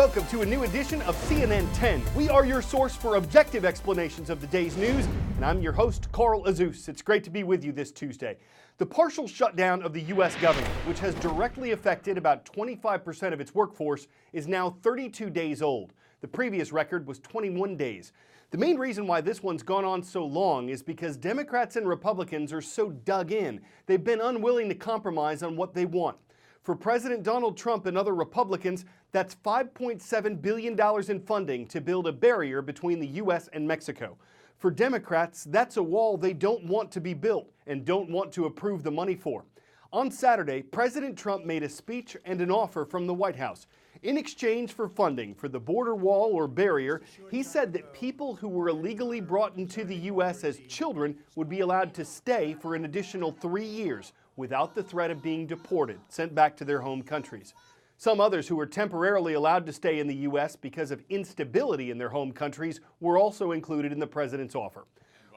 welcome to a new edition of CNN 10. We are your source for objective explanations of the day's news, and I'm your host, Carl Azus. It's great to be with you this Tuesday. The partial shutdown of the U.S. government, which has directly affected about 25% of its workforce, is now 32 days old. The previous record was 21 days. The main reason why this one's gone on so long is because Democrats and Republicans are so dug in. They've been unwilling to compromise on what they want. For President Donald Trump and other Republicans, that's $5.7 billion in funding to build a barrier between the U.S. and Mexico. For Democrats, that's a wall they don't want to be built and don't want to approve the money for. On Saturday, President Trump made a speech and an offer from the White House. In exchange for funding for the border wall or barrier, he said that people who were illegally brought into the U.S. as children would be allowed to stay for an additional 3 years without the threat of being deported, sent back to their home countries. Some others who were temporarily allowed to stay in the U.S. because of instability in their home countries were also included in the president's offer.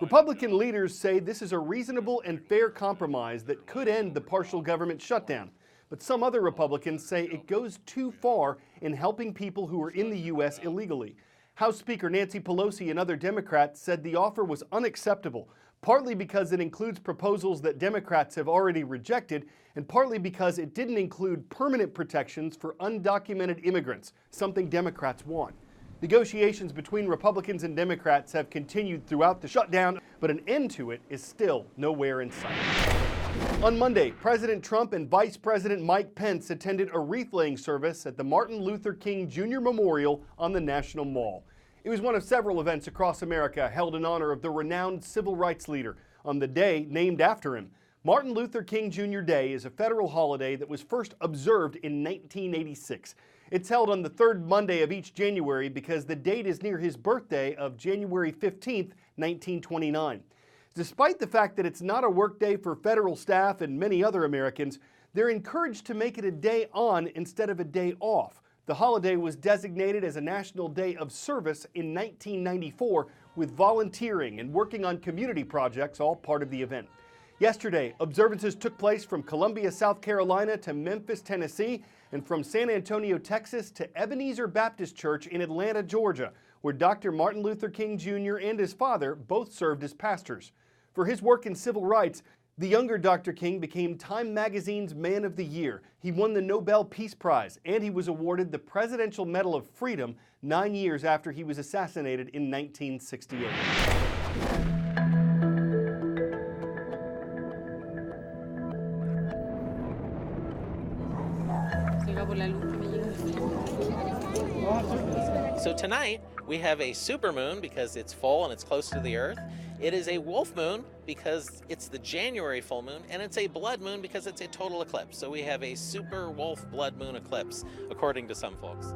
Republican leaders say this is a reasonable and fair compromise that could end the partial government shutdown. But some other Republicans say it goes too far in helping people who are in the U.S. illegally. House Speaker Nancy Pelosi and other Democrats said the offer was unacceptable, partly because it includes proposals that Democrats have already rejected, and partly because it didn't include permanent protections for undocumented immigrants, something Democrats want. Negotiations between Republicans and Democrats have continued throughout the shutdown, but an end to it is still nowhere in sight. On Monday, President Trump and Vice President Mike Pence attended a wreath-laying service at the Martin Luther King Jr. Memorial on the National Mall. It was one of several events across America held in honor of the renowned civil rights leader on the day named after him. Martin Luther King Jr. Day is a federal holiday that was first observed in 1986. It's held on the third Monday of each January because the date is near his birthday of January 15th, 1929. Despite the fact that it's not a workday for federal staff and many other Americans, they're encouraged to make it a day on instead of a day off. The holiday was designated as a National Day of Service in 1994, with volunteering and working on community projects all part of the event. Yesterday, observances took place from Columbia, South Carolina to Memphis, Tennessee, and from San Antonio, Texas to Ebenezer Baptist Church in Atlanta, Georgia, where Dr. Martin Luther King Jr. and his father both served as pastors. For his work in civil rights, the younger Dr. King became Time Magazine's Man of the Year. He won the Nobel Peace Prize, and he was awarded the Presidential Medal of Freedom 9 years after he was assassinated in 1968. So tonight, we have a supermoon because it's full and it's close to the Earth. It is a wolf moon because it's the January full moon, and it's a blood moon because it's a total eclipse. So we have a super wolf blood moon eclipse, according to some folks.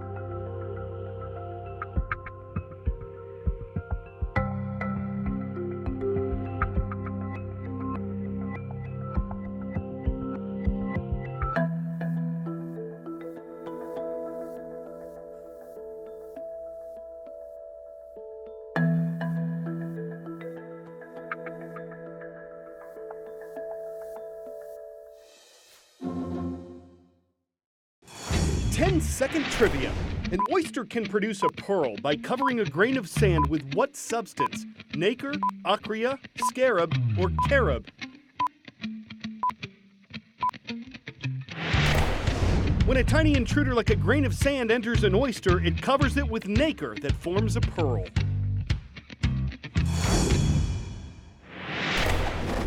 Ten-second trivia. An oyster can produce a pearl by covering a grain of sand with what substance? Nacre, acria, scarab, or carob? When a tiny intruder like a grain of sand enters an oyster, it covers it with nacre that forms a pearl.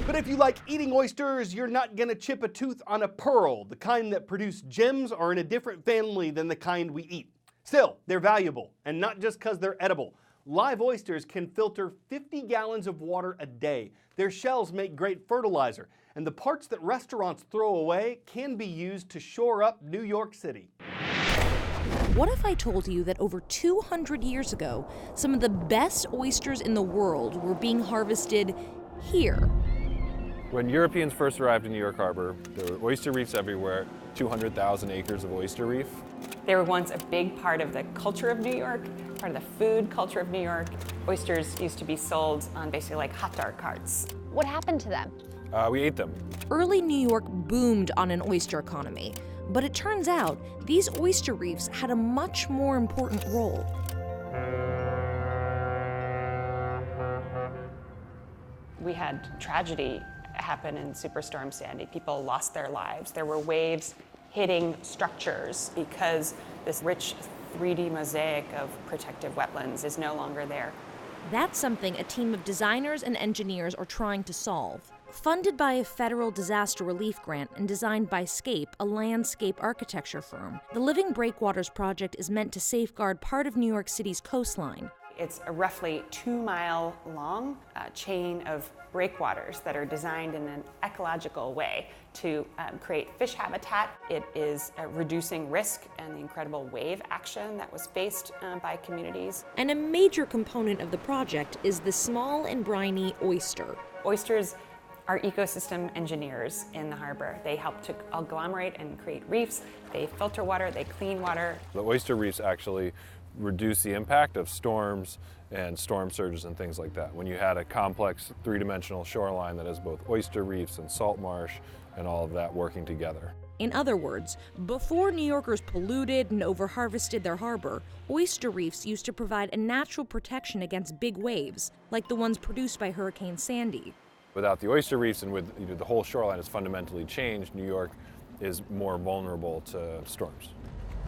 But if you like eating oysters, you're not gonna chip a tooth on a pearl. The kind that produce gems are in a different family than the kind we eat. Still, they're valuable, and not just because they're edible. Live oysters can filter 50 gallons of water a day. Their shells make great fertilizer, and the parts that restaurants throw away can be used to shore up New York City. What if I told you that over 200 years ago, some of the best oysters in the world were being harvested here? When Europeans first arrived in New York Harbor, there were oyster reefs everywhere, 200,000 acres of oyster reef. They were once a big part of the culture of New York, part of the food culture of New York. Oysters used to be sold on basically like hot dog carts. What happened to them? We ate them. Early New York boomed on an oyster economy, But it turns out these oyster reefs had a much more important role. We had tragedy happen in Superstorm Sandy. People lost their lives. There were waves hitting structures because this rich 3D mosaic of protective wetlands is no longer there. That's something a team of designers and engineers are trying to solve. Funded by a federal disaster relief grant and designed by Scape, a landscape architecture firm, the Living Breakwaters project is meant to safeguard part of New York City's coastline. It's a roughly 2-mile long chain of breakwaters that are designed in an ecological way to create fish habitat. It is reducing risk and the incredible wave action that was faced by communities. And a major component of the project is the small and briny oyster. Oysters are ecosystem engineers in the harbor. They help to agglomerate and create reefs. They filter water, they clean water. The oyster reefs actually reduce the impact of storms and storm surges and things like that. When you had a complex three-dimensional shoreline that has both oyster reefs and salt marsh and all of that working together. In other words, before New Yorkers polluted and over-harvested their harbor, oyster reefs used to provide a natural protection against big waves, like the ones produced by Hurricane Sandy. Without the oyster reefs and with the whole shoreline has fundamentally changed, New York is more vulnerable to storms.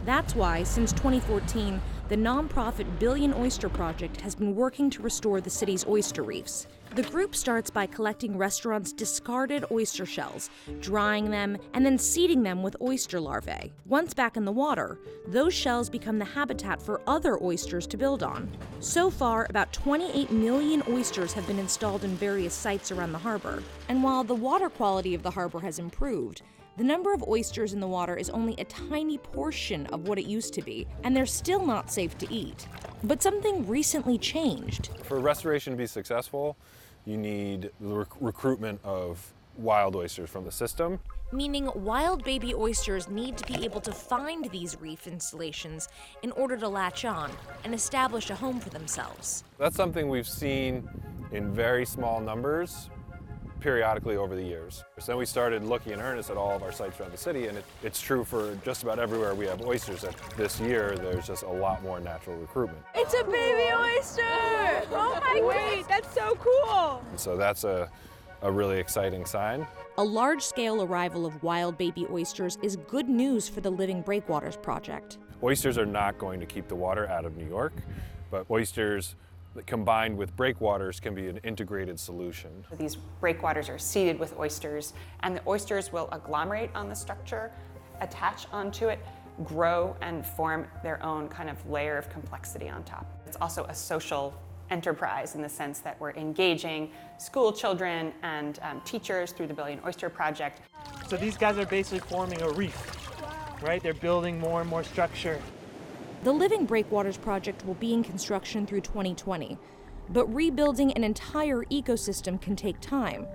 That's why, since 2014, the nonprofit Billion Oyster Project has been working to restore the city's oyster reefs. The group starts by collecting restaurants' discarded oyster shells, drying them, and then seeding them with oyster larvae. Once back in the water, those shells become the habitat for other oysters to build on. So far, about 28 million oysters have been installed in various sites around the harbor. And while the water quality of the harbor has improved, the number of oysters in the water is only a tiny portion of what it used to be, and they're still not safe to eat. But something recently changed. For restoration to be successful, you need the recruitment of wild oysters from the system. Meaning wild baby oysters need to be able to find these reef installations in order to latch on and establish a home for themselves. That's something we've seen in very small numbers periodically over the years. So then we started looking in earnest at all of our sites around the city, and it's true for just about everywhere we have oysters. That this year there's just a lot more natural recruitment. It's a baby oyster! Oh my wait, that's so cool! And so that's a really exciting sign. A large-scale arrival of wild baby oysters is good news for the Living Breakwaters project. Oysters are not going to keep the water out of New York, but oysters combined with breakwaters can be an integrated solution. These breakwaters are seeded with oysters, and the oysters will agglomerate on the structure, attach onto it, grow, and form their own kind of layer of complexity on top. It's also a social enterprise in the sense that we're engaging school children and teachers through the Billion Oyster Project. So these guys are basically forming a reef, right? They're building more and more structure. The Living Breakwaters project will be in construction through 2020, but rebuilding an entire ecosystem can take time.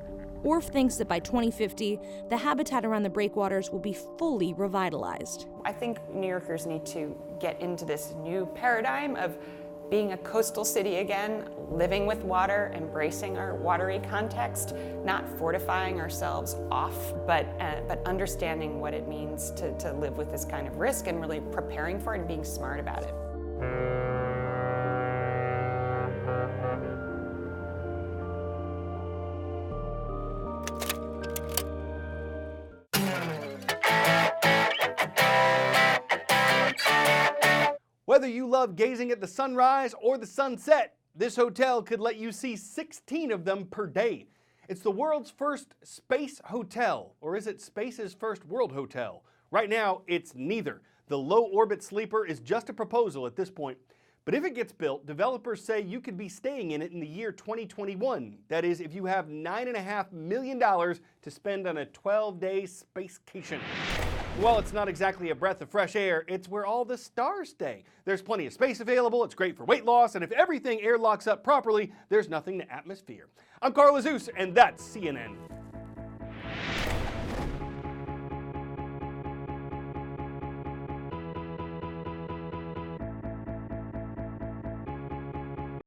Orff thinks that by 2050, the habitat around the breakwaters will be fully revitalized. I think New Yorkers need to get into this new paradigm of being a coastal city again, living with water, embracing our watery context, not fortifying ourselves off, but understanding what it means to live with this kind of risk and really preparing for it and being smart about it. Whether you love gazing at the sunrise or the sunset, this hotel could let you see 16 of them per day. It's the world's first space hotel, or is it space's first world hotel? Right now, it's neither. The low-orbit sleeper is just a proposal at this point. But if it gets built, developers say you could be staying in it in the year 2021. That is, if you have $9.5 million to spend on a 12-day spacecation. Well, it's not exactly a breath of fresh air, it's where all the stars stay. There's plenty of space available, it's great for weight loss, and if everything airlocks up properly, there's nothing to atmosphere. I'm Carl Azus, and that's CNN.